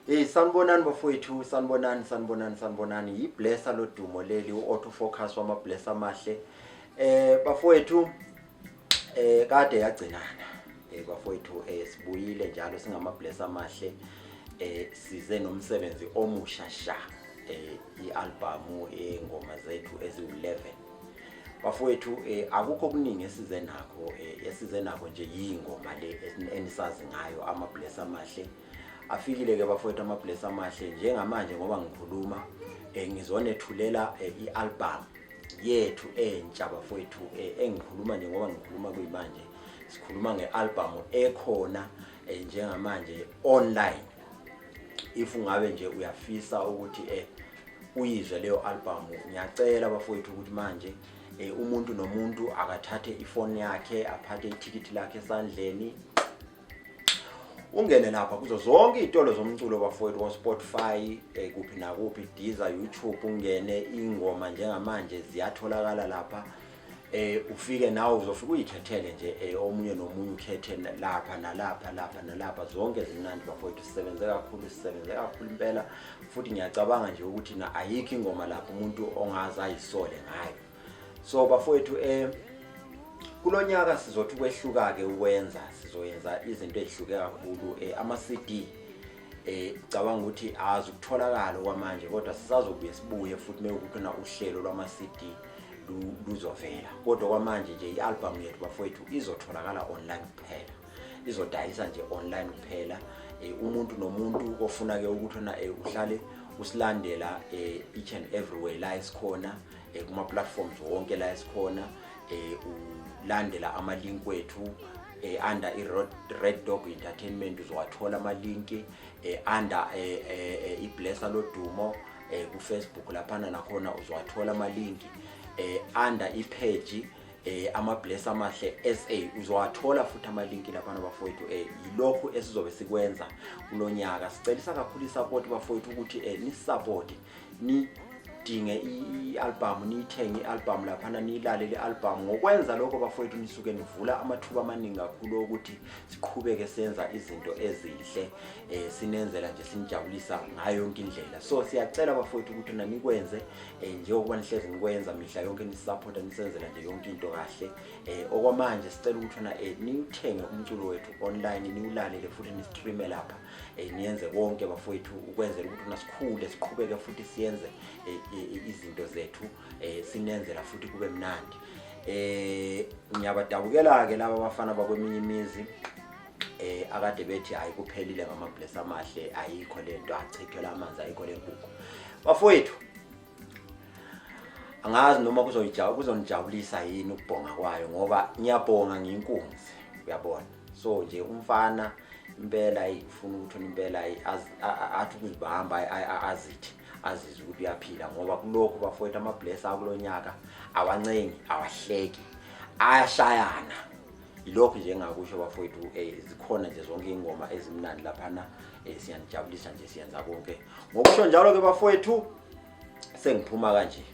Sanibonani bafowethu, sanibonani. Yiblessa lodumo leli autofocus wamablessa amahle. Bafowethu kade yagcinana. Bafowethu sibuyile njalo singamablessa amahle. Size nomsebenzi omusha sha. Ialbum engoma zethu ezi11. Bafowethu akukho okuningi esize nakho nje yingoma le enisazi ngayo amablessa amahle. Afikile ke bafowethu amablessa amahle njengamanje ngoba ngikhuluma ngizonethulela ialbum yethu entsha bafowethu engikhuluma nje ngoba ngikhuluma kuyimanje sikhuluma ngealbum ekhona njengamanje online. If ungabe nje uyafisa ukuthi uyizwe leyo album, ngiyacela bafowethu ukuthi manje umuntu nomuntu akathathe ifoni yakhe aphathe itikiti lakhe esandleni ungene lapha kuzo zonke izitolo zomculo bafowethu kwa Spotify kuphi na kuphi Deezer, YouTube, ungene ingoma njengamanje ziyatholakala lapha. Ufike nawe uzofika uyikhethele nje omunye nomunye ukhethe lapha nalapha zonke zimnandi bafowethu. Sisebenze kakhulu impela futhi ngiyacabanga nje ukuthi na ayikho ingoma lapho umuntu ongazi ayisole ngayo. So bafowethu kulonyaka sizothi kwehluka ke ukwenza sizoyenza izinto ezihluke kakhulu. Ama CD cabanga ukuthi azukutholakala kwamanje kodwa sisazobuye sibuye futhi mekukhona uhlelo lwama CD luzovela. Kodwa kwamanje nje ialbum yethu bafowethu izotholakala online kuphela. Izodayisa nje online kuphela. Umuntu nomuntu ofuna ke ukuthi na uhlale usilandela each and everywhere la esikhona kuma platforms wonke la esikhona. Ulandela ama link wethu under Red Dog Entertainment uzowathola ama link under iblessa lodumo ku Facebook lapha nakhona uzowathola ama link under ipage amablessa amahle SA uzowathola futhi ama link lapha bafowethu. Yilokho esizobe sikwenza kulonyaka. Sicelisa kakhulu isupport bafowethu ukuthi ni support ni dinge ialbum niyithenge ialbum lapha niyilalele ialbum. Ngokwenza lokho bafowethu nisuke nivula amathuba amaningi kakhulu ukuthi siqhubeke senza izinto ezihle sinenzela nje sinijabulisa ngayo yonke indlela. So siyacela bafowethu ukuthi nanikwenze njengoba nihlezi nikwenza mihla yonke nisupport nisenzela nje yonke into kahle. Okwamanje sicela ukuthi niwuthenge umculo wethu online niwulalele futhi nistreame lapha niyenze konke bafowethu ukwenzela ukuthi nasikhule siqhubeke futhi siyenze izinto zethu sinenzela futhi kube mnandi. Ngiyabadabukela ke laba abafana bakweminye imizi akade bethi ayikuphelile ngamablessa amahle ayikho lento achithela amanzi ayikho lenkukhu bafowethu. Angazi noma kuzonijabulisa yini ukubonga kwayo ngoba ngiyabonga ngiyinkunzi uyabona. So nje umfana impela ifuna ukuthi impela athi ukuzibamba azithi ukuthi uyaphila ngoba kulokho bafowethu amablessa akulonyaka awancengi awahleki ayashayana. Ilokho nje engakusho bafowethu zikhona nje zonke ingoma ezimnandi lapha siyanijabulisa nje siyenza konke. Ngokusho njalo ke bafowethu sengiphuma kanje.